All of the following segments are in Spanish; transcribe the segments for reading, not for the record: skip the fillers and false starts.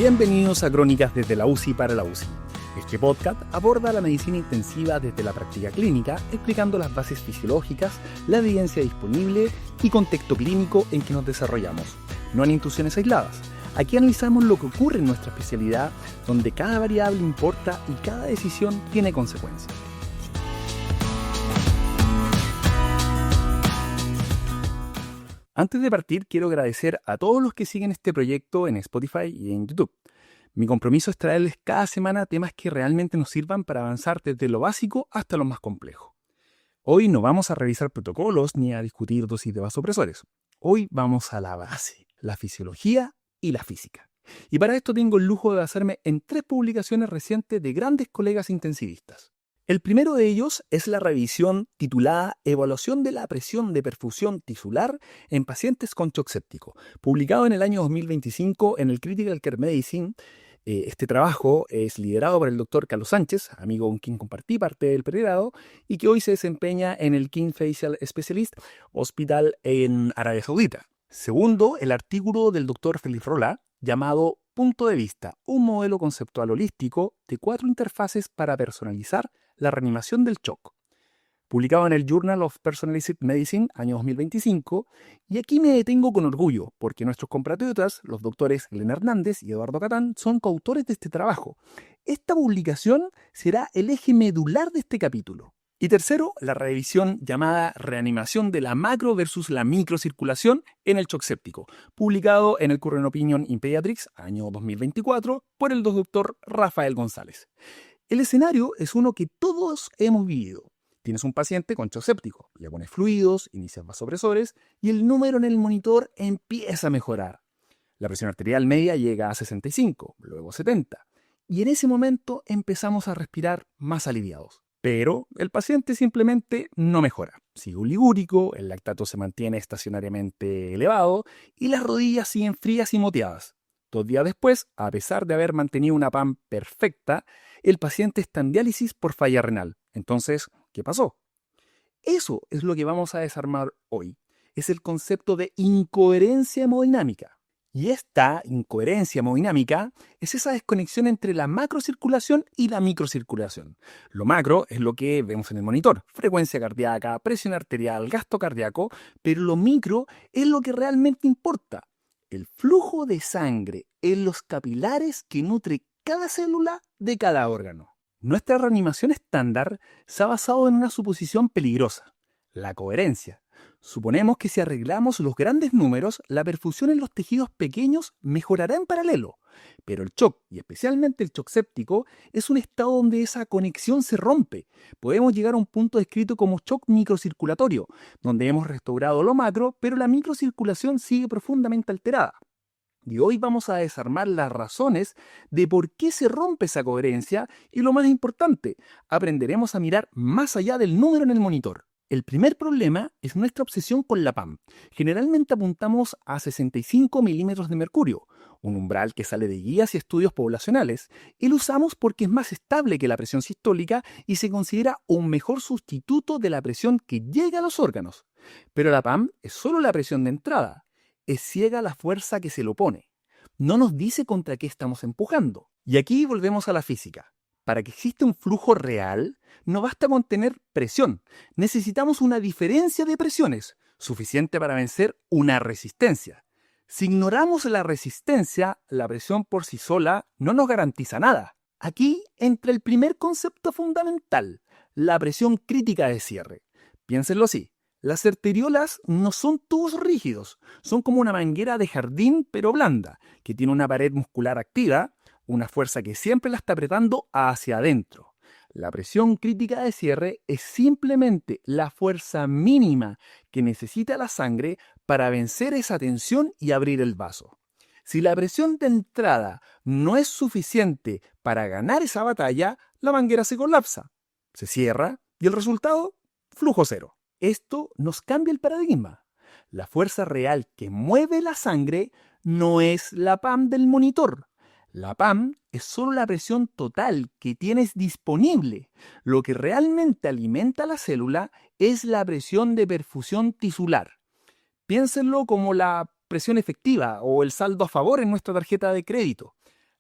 Bienvenidos a Crónicas desde la UCI para la UCI. Este podcast aborda la medicina intensiva desde la práctica clínica, explicando las bases fisiológicas, la evidencia disponible y contexto clínico en que nos desarrollamos. No en intuiciones aisladas. Aquí analizamos lo que ocurre en nuestra especialidad, donde cada variable importa y cada decisión tiene consecuencias. Antes de partir, quiero agradecer a todos los que siguen este proyecto en Spotify y en YouTube. Mi compromiso es traerles cada semana temas que realmente nos sirvan para avanzar desde lo básico hasta lo más complejo. Hoy no vamos a revisar protocolos ni a discutir dosis de vasopresores. Hoy vamos a la base, la fisiología y la física. Y para esto tengo el lujo de basarme en 3 publicaciones recientes de grandes colegas intensivistas. El primero de ellos es la revisión titulada Evaluación de la presión de perfusión tisular en pacientes con shock séptico, publicado en el año 2025 en el Critical Care Medicine. Este trabajo es liderado por el doctor Carlos Sánchez, amigo con quien compartí parte del pregrado, y que hoy se desempeña en el King Facial Specialist Hospital en Arabia Saudita. Segundo, el artículo del doctor Felipe Rola, llamado Punto de Vista, un modelo conceptual holístico de 4 interfaces para personalizar la reanimación del shock, publicado en el Journal of Personalized Medicine, año 2025, y aquí me detengo con orgullo, porque nuestros compatriotas, los doctores Elena Hernández y Eduardo Catán, son coautores de este trabajo. Esta publicación será el eje medular de este capítulo. Y tercero, la revisión llamada Reanimación de la macro versus la microcirculación en el shock séptico, publicado en el Current Opinion in Pediatrics, año 2024, por el doctor Rafael González. El escenario es uno que todos hemos vivido. Tienes un paciente con shock séptico, le pones fluidos, inicias vasopresores y el número en el monitor empieza a mejorar. La presión arterial media llega a 65, luego 70, y en ese momento empezamos a respirar más aliviados. Pero el paciente simplemente no mejora. Sigue oligúrico, el lactato se mantiene estacionariamente elevado y las rodillas siguen frías y moteadas. 2 días después, a pesar de haber mantenido una PAM perfecta, el paciente está en diálisis por falla renal. Entonces, ¿qué pasó? Eso es lo que vamos a desarmar hoy. Es el concepto de incoherencia hemodinámica. Y esta incoherencia hemodinámica es esa desconexión entre la macrocirculación y la microcirculación. Lo macro es lo que vemos en el monitor, frecuencia cardíaca, presión arterial, gasto cardíaco, pero lo micro es lo que realmente importa. El flujo de sangre en los capilares que nutre cada célula de cada órgano. Nuestra reanimación estándar se ha basado en una suposición peligrosa, la coherencia. Suponemos que si arreglamos los grandes números, la perfusión en los tejidos pequeños mejorará en paralelo. Pero el shock, y especialmente el shock séptico, es un estado donde esa conexión se rompe. Podemos llegar a un punto descrito como shock microcirculatorio, donde hemos restaurado lo macro, pero la microcirculación sigue profundamente alterada. Y hoy vamos a desarmar las razones de por qué se rompe esa coherencia y, lo más importante, aprenderemos a mirar más allá del número en el monitor. El primer problema es nuestra obsesión con la PAM. Generalmente apuntamos a 65 milímetros de mercurio, un umbral que sale de guías y estudios poblacionales, y lo usamos porque es más estable que la presión sistólica y se considera un mejor sustituto de la presión que llega a los órganos. Pero la PAM es solo la presión de entrada. Es ciega la fuerza que se le opone. No nos dice contra qué estamos empujando. Y aquí volvemos a la física. Para que exista un flujo real, no basta con tener presión. Necesitamos una diferencia de presiones, suficiente para vencer una resistencia. Si ignoramos la resistencia, la presión por sí sola no nos garantiza nada. Aquí entra el primer concepto fundamental, la presión crítica de cierre. Piénsenlo así. Las arteriolas no son tubos rígidos, son como una manguera de jardín pero blanda, que tiene una pared muscular activa, una fuerza que siempre la está apretando hacia adentro. La presión crítica de cierre es simplemente la fuerza mínima que necesita la sangre para vencer esa tensión y abrir el vaso. Si la presión de entrada no es suficiente para ganar esa batalla, la manguera se colapsa, se cierra y el resultado, flujo cero. Esto nos cambia el paradigma. La fuerza real que mueve la sangre no es la PAM del monitor. La PAM es solo la presión total que tienes disponible. Lo que realmente alimenta la célula es la presión de perfusión tisular. Piénsenlo como la presión efectiva o el saldo a favor en nuestra tarjeta de crédito.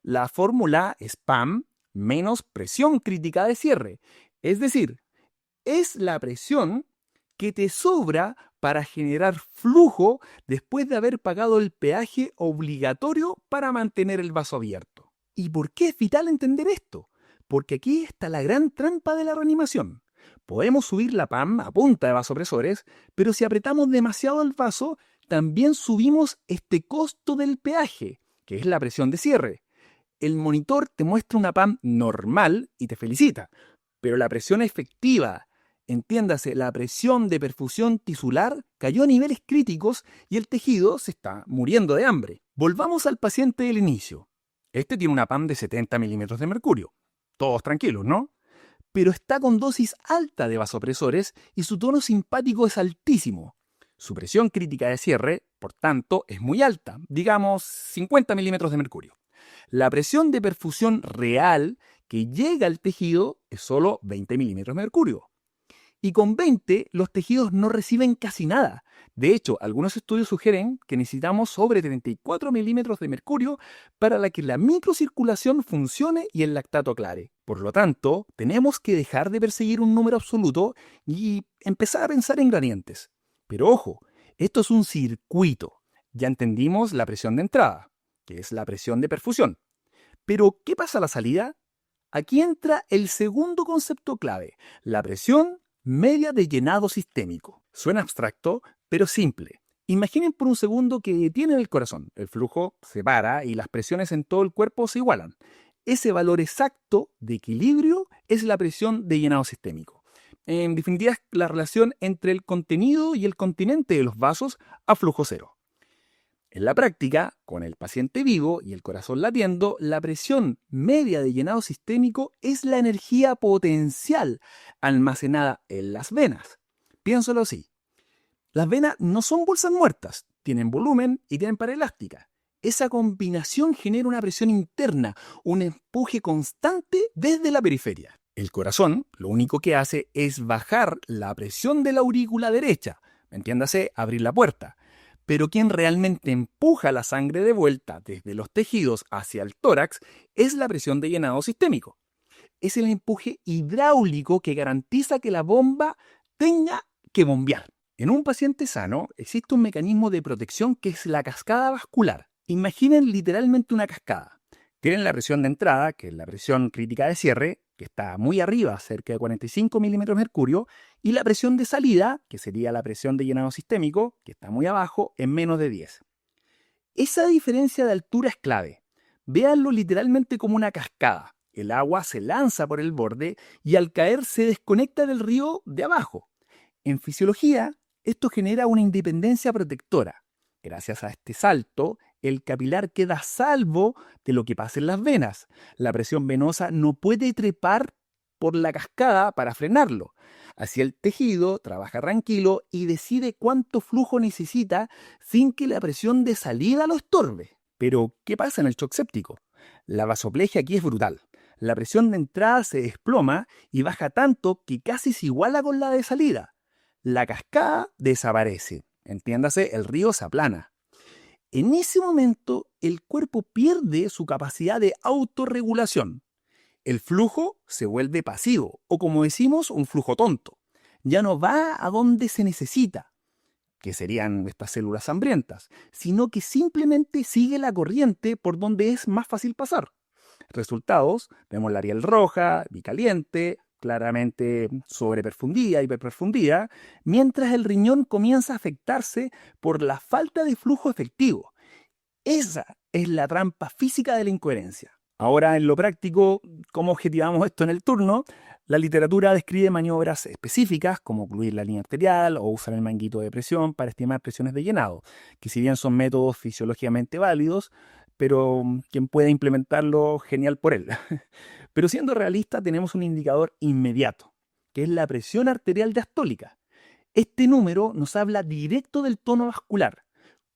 La fórmula es PAM menos presión crítica de cierre. Es decir, es la presión que te sobra para generar flujo después de haber pagado el peaje obligatorio para mantener el vaso abierto. ¿Y por qué es vital entender esto? Porque aquí está la gran trampa de la reanimación. Podemos subir la PAM a punta de vasopresores, pero si apretamos demasiado el vaso, también subimos este costo del peaje, que es la presión de cierre. El monitor te muestra una PAM normal y te felicita, pero la presión efectiva, entiéndase, la presión de perfusión tisular cayó a niveles críticos y el tejido se está muriendo de hambre. Volvamos al paciente del inicio. Este tiene una PAM de 70 milímetros de mercurio. Todos tranquilos, ¿no? Pero está con dosis alta de vasopresores y su tono simpático es altísimo. Su presión crítica de cierre, por tanto, es muy alta, digamos 50 milímetros de mercurio. La presión de perfusión real que llega al tejido es solo 20 milímetros de mercurio. Y con 20 los tejidos no reciben casi nada. De hecho, algunos estudios sugieren que necesitamos sobre 34 milímetros de mercurio para que la microcirculación funcione y el lactato aclare. Por lo tanto, tenemos que dejar de perseguir un número absoluto y empezar a pensar en gradientes. Pero ojo, esto es un circuito. Ya entendimos la presión de entrada, que es la presión de perfusión. Pero, ¿qué pasa a la salida? Aquí entra el segundo concepto clave, la presión media de llenado sistémico. Suena abstracto, pero simple. Imaginen por un segundo que tienen el corazón. El flujo se para y las presiones en todo el cuerpo se igualan. Ese valor exacto de equilibrio es la presión de llenado sistémico. En definitiva, es la relación entre el contenido y el continente de los vasos a flujo cero. En la práctica, con el paciente vivo y el corazón latiendo, la presión media de llenado sistémico es la energía potencial almacenada en las venas. Piénsalo así. Las venas no son bolsas muertas, tienen volumen y tienen pared elástica. Esa combinación genera una presión interna, un empuje constante desde la periferia. El corazón lo único que hace es bajar la presión de la aurícula derecha, entiéndase, abrir la puerta. Pero quien realmente empuja la sangre de vuelta desde los tejidos hacia el tórax es la presión de llenado sistémico. Es el empuje hidráulico que garantiza que la bomba tenga que bombear. En un paciente sano existe un mecanismo de protección que es la cascada vascular. Imaginen literalmente una cascada. Tienen la presión de entrada, que es la presión crítica de cierre, que está muy arriba, cerca de 45 milímetros de mercurio, y la presión de salida, que sería la presión de llenado sistémico, que está muy abajo, en menos de 10. Esa diferencia de altura es clave. Véanlo literalmente como una cascada. El agua se lanza por el borde y al caer se desconecta del río de abajo. En fisiología, esto genera una independencia protectora. Gracias a este salto, el capilar queda a salvo de lo que pasa en las venas. La presión venosa no puede trepar por la cascada para frenarlo. Así el tejido trabaja tranquilo y decide cuánto flujo necesita sin que la presión de salida lo estorbe. Pero, ¿qué pasa en el shock séptico? La vasoplegia aquí es brutal. La presión de entrada se desploma y baja tanto que casi se iguala con la de salida. La cascada desaparece. Entiéndase, el río se aplana. En ese momento, el cuerpo pierde su capacidad de autorregulación. El flujo se vuelve pasivo, o como decimos, un flujo tonto. Ya no va a donde se necesita, que serían estas células hambrientas, sino que simplemente sigue la corriente por donde es más fácil pasar. Resultados, vemos la Ariel roja, bicaliente, claramente sobreperfundida, hiperperfundida, mientras el riñón comienza a afectarse por la falta de flujo efectivo. Esa es la trampa física de la incoherencia. Ahora, en lo práctico, ¿cómo objetivamos esto en el turno? La literatura describe maniobras específicas, como ocluir la línea arterial o usar el manguito de presión para estimar presiones de llenado, que si bien son métodos fisiológicamente válidos, pero quien pueda implementarlo, genial por él. Pero siendo realista, tenemos un indicador inmediato, que es la presión arterial diastólica. Este número nos habla directo del tono vascular.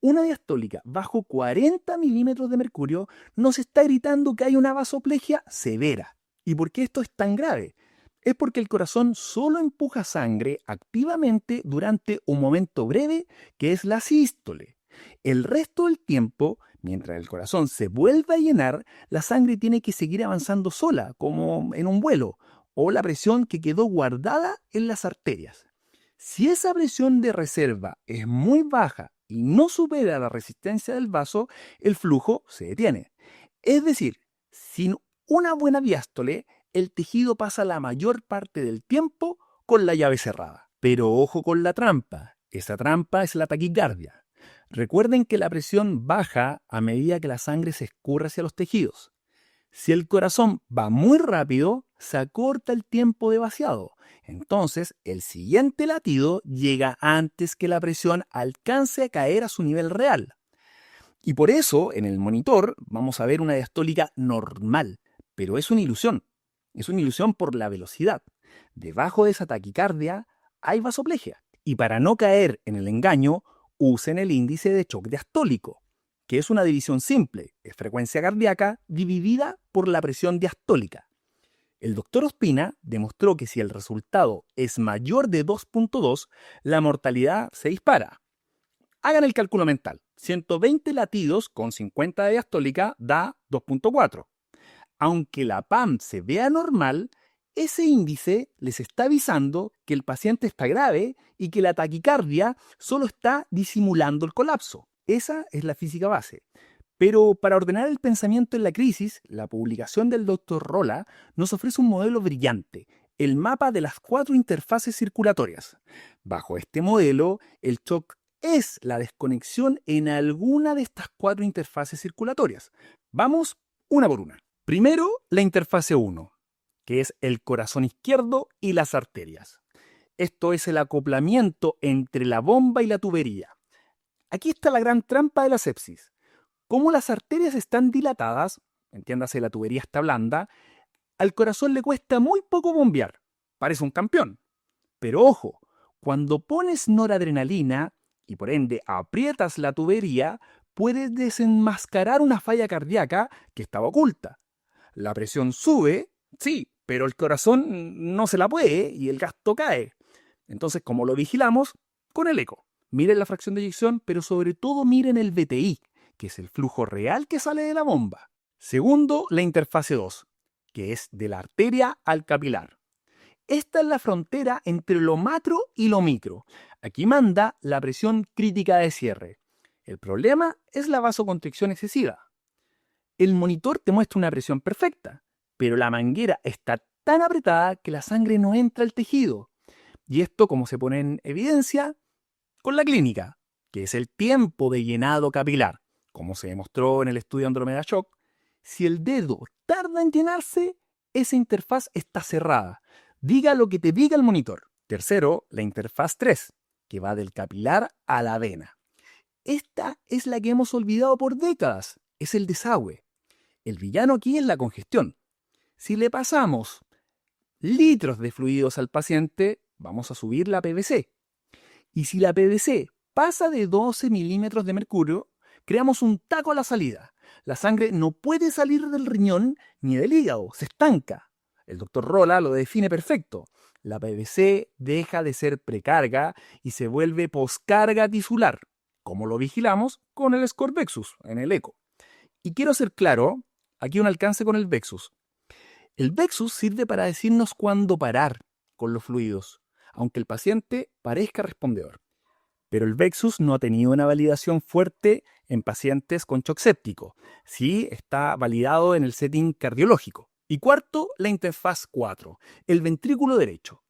Una diastólica bajo 40 milímetros de mercurio nos está gritando que hay una vasoplegia severa. ¿Y por qué esto es tan grave? Es porque el corazón solo empuja sangre activamente durante un momento breve, que es la sístole. El resto del tiempo, mientras el corazón se vuelve a llenar, la sangre tiene que seguir avanzando sola, como en un vuelo, o la presión que quedó guardada en las arterias. Si esa presión de reserva es muy baja y no supera la resistencia del vaso, el flujo se detiene. Es decir, sin una buena diástole, el tejido pasa la mayor parte del tiempo con la llave cerrada. Pero ojo con la trampa. Esa trampa es la taquicardia. Recuerden que la presión baja a medida que la sangre se escurre hacia los tejidos. Si el corazón va muy rápido, se acorta el tiempo de vaciado. Entonces, el siguiente latido llega antes que la presión alcance a caer a su nivel real. Y por eso, en el monitor, vamos a ver una diastólica normal, pero es una ilusión. Es una ilusión por la velocidad. Debajo de esa taquicardia hay vasoplegia. Y para no caer en el engaño, usen el índice de shock diastólico, que es una división simple, es frecuencia cardíaca dividida por la presión diastólica. El doctor Ospina demostró que si el resultado es mayor de 2.2, la mortalidad se dispara. Hagan el cálculo mental. 120 latidos con 50 de diastólica da 2.4. Aunque la PAM se vea normal, ese índice les está avisando que el paciente está grave y que la taquicardia solo está disimulando el colapso. Esa es la física base. Pero para ordenar el pensamiento en la crisis, la publicación del Dr. Rolla nos ofrece un modelo brillante, el mapa de las 4 interfaces circulatorias. Bajo este modelo, el shock es la desconexión en alguna de estas 4 interfaces circulatorias. Vamos una por una. Primero, la interfase 1, que es el corazón izquierdo y las arterias. Esto es el acoplamiento entre la bomba y la tubería. Aquí está la gran trampa de la sepsis. Como las arterias están dilatadas, entiéndase la tubería está blanda, al corazón le cuesta muy poco bombear. Parece un campeón. Pero ojo, cuando pones noradrenalina y por ende aprietas la tubería, puedes desenmascarar una falla cardíaca que estaba oculta. La presión sube, sí, pero el corazón no se la puede y el gasto cae. Entonces, ¿cómo lo vigilamos? Con el eco. Miren la fracción de eyección, pero sobre todo miren el VTI, que es el flujo real que sale de la bomba. Segundo, la interfase 2, que es de la arteria al capilar. Esta es la frontera entre lo macro y lo micro. Aquí manda la presión crítica de cierre. El problema es la vasoconstricción excesiva. El monitor te muestra una presión perfecta, pero la manguera está tan apretada que la sangre no entra al tejido. Y esto, como se pone en evidencia, con la clínica, que es el tiempo de llenado capilar. Como se demostró en el estudio Andromeda Shock, si el dedo tarda en llenarse, esa interfaz está cerrada. Diga lo que te diga el monitor. Tercero, la interfaz 3, que va del capilar a la vena. Esta es la que hemos olvidado por décadas, es el desagüe. El villano aquí es la congestión. Si le pasamos litros de fluidos al paciente, vamos a subir la PVC. Y si la PVC pasa de 12 milímetros de mercurio, creamos un taco a la salida. La sangre no puede salir del riñón ni del hígado, se estanca. El doctor Rolla lo define perfecto. La PVC deja de ser precarga y se vuelve poscarga tisular. ¿Cómo lo vigilamos? Con el score Vexus, en el eco. Y quiero ser claro, aquí un alcance con el Vexus. El Vexus sirve para decirnos cuándo parar con los fluidos, aunque el paciente parezca respondedor. Pero el Vexus no ha tenido una validación fuerte en pacientes con shock séptico. Sí está validado en el setting cardiológico. Y cuarto, la interfaz 4, el ventrículo derecho.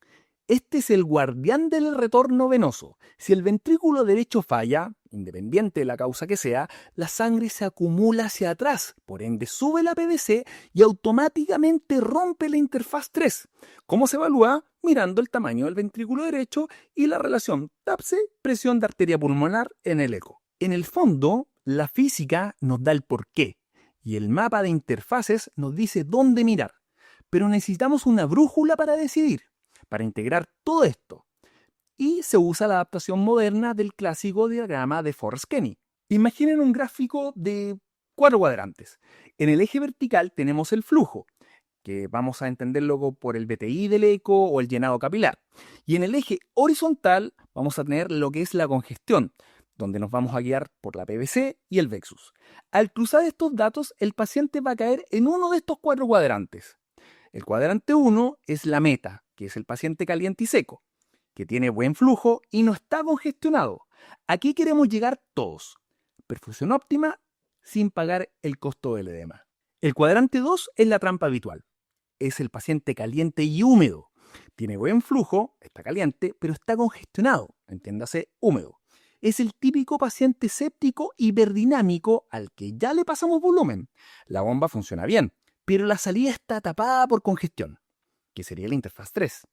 Este es el guardián del retorno venoso. Si el ventrículo derecho falla, independiente de la causa que sea, la sangre se acumula hacia atrás, por ende sube la PVC y automáticamente rompe la interfaz 3. ¿Cómo se evalúa? Mirando el tamaño del ventrículo derecho y la relación TAPSE, presión de arteria pulmonar en el eco. En el fondo, la física nos da el porqué y el mapa de interfaces nos dice dónde mirar. Pero necesitamos una brújula para decidir, para integrar todo esto. Y se usa la adaptación moderna del clásico diagrama de Forrest-Kenny. Imaginen un gráfico de 4 cuadrantes. En el eje vertical tenemos el flujo, que vamos a entenderlo por el VTI del eco o el llenado capilar. Y en el eje horizontal vamos a tener lo que es la congestión, donde nos vamos a guiar por la PVC y el Vexus. Al cruzar estos datos, el paciente va a caer en uno de estos 4 cuadrantes. El cuadrante 1 es la meta, que es el paciente caliente y seco, que tiene buen flujo y no está congestionado. Aquí queremos llegar todos. Perfusión óptima sin pagar el costo del edema. El cuadrante 2 es la trampa habitual. Es el paciente caliente y húmedo. Tiene buen flujo, está caliente, pero está congestionado, entiéndase húmedo. Es el típico paciente séptico hiperdinámico al que ya le pasamos volumen. La bomba funciona bien, pero la salida está tapada por congestión, que sería la interfaz 3.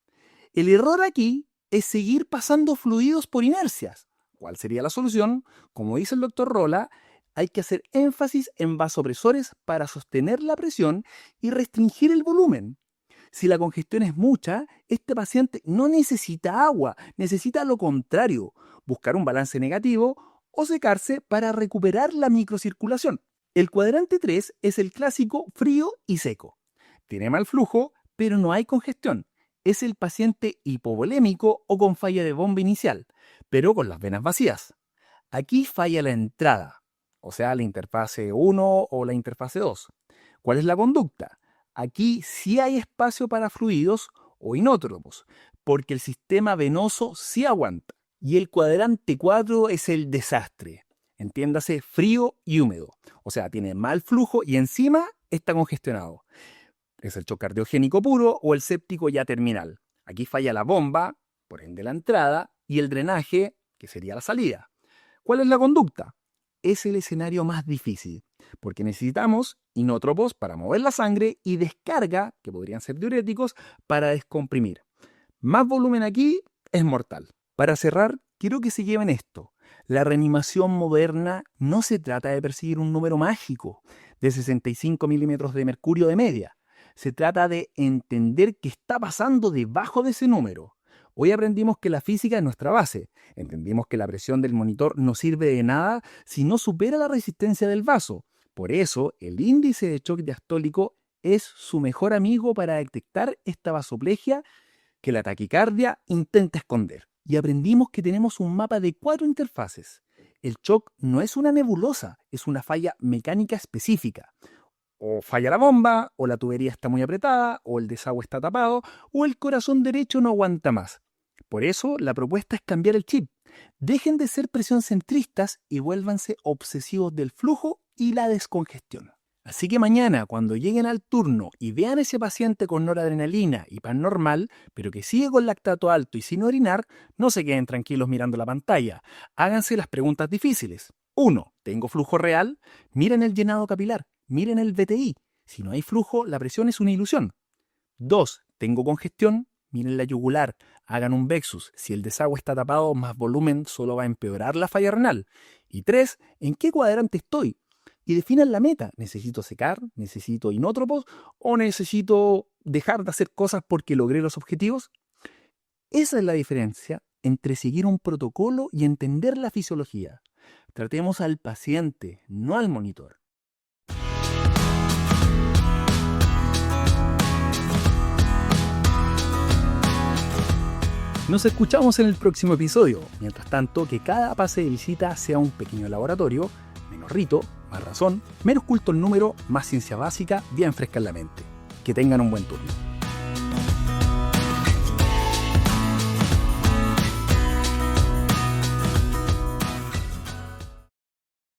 El error aquí es seguir pasando fluidos por inercias. ¿Cuál sería la solución? Como dice el doctor Rolla, hay que hacer énfasis en vasopresores para sostener la presión y restringir el volumen. Si la congestión es mucha, este paciente no necesita agua, necesita lo contrario, buscar un balance negativo o secarse para recuperar la microcirculación. El cuadrante 3 es el clásico frío y seco. Tiene mal flujo, pero no hay congestión. Es el paciente hipovolémico o con falla de bomba inicial, pero con las venas vacías. Aquí falla la entrada, o sea, la interfase 1 o la interfase 2. ¿Cuál es la conducta? Aquí sí hay espacio para fluidos o inótropos, porque el sistema venoso sí aguanta. Y el cuadrante 4 es el desastre. Entiéndase frío y húmedo. O sea, tiene mal flujo y encima está congestionado. Es el shock cardiogénico puro o el séptico ya terminal. Aquí falla la bomba, por ende la entrada, y el drenaje, que sería la salida. ¿Cuál es la conducta? Es el escenario más difícil, porque necesitamos inótropos para mover la sangre y descarga, que podrían ser diuréticos, para descomprimir. Más volumen aquí es mortal. Para cerrar, quiero que se lleven esto. La reanimación moderna no se trata de perseguir un número mágico de 65 milímetros de mercurio de media. Se trata de entender qué está pasando debajo de ese número. Hoy aprendimos que la física es nuestra base. Entendimos que la presión del monitor no sirve de nada si no supera la resistencia del vaso. Por eso, el índice de shock diastólico es su mejor amigo para detectar esta vasoplegia que la taquicardia intenta esconder. Y aprendimos que tenemos un mapa de 4 interfaces. El shock no es una nebulosa, es una falla mecánica específica. O falla la bomba, o la tubería está muy apretada, o el desagüe está tapado, o el corazón derecho no aguanta más. Por eso, la propuesta es cambiar el chip. Dejen de ser presión centristas y vuélvanse obsesivos del flujo y la descongestión. Así que mañana, cuando lleguen al turno y vean a ese paciente con noradrenalina y pan normal, pero que sigue con lactato alto y sin orinar, no se queden tranquilos mirando la pantalla. Háganse las preguntas difíciles. 1. ¿Tengo flujo real? Miren el llenado capilar. Miren el VTI. Si no hay flujo, la presión es una ilusión. 2. ¿Tengo congestión? Miren la yugular. Hagan un Vexus. Si el desagüe está tapado, más volumen solo va a empeorar la falla renal. Y 3. ¿En qué cuadrante estoy? Y definan la meta. ¿Necesito secar? ¿Necesito inótropos? ¿O necesito dejar de hacer cosas porque logré los objetivos? Esa es la diferencia entre seguir un protocolo y entender la fisiología. Tratemos al paciente, no al monitor. Nos escuchamos en el próximo episodio. Mientras tanto, que cada pase de visita sea un pequeño laboratorio, menos rito, más razón, menos culto el número, más ciencia básica, bien fresca en la mente. Que tengan un buen turno.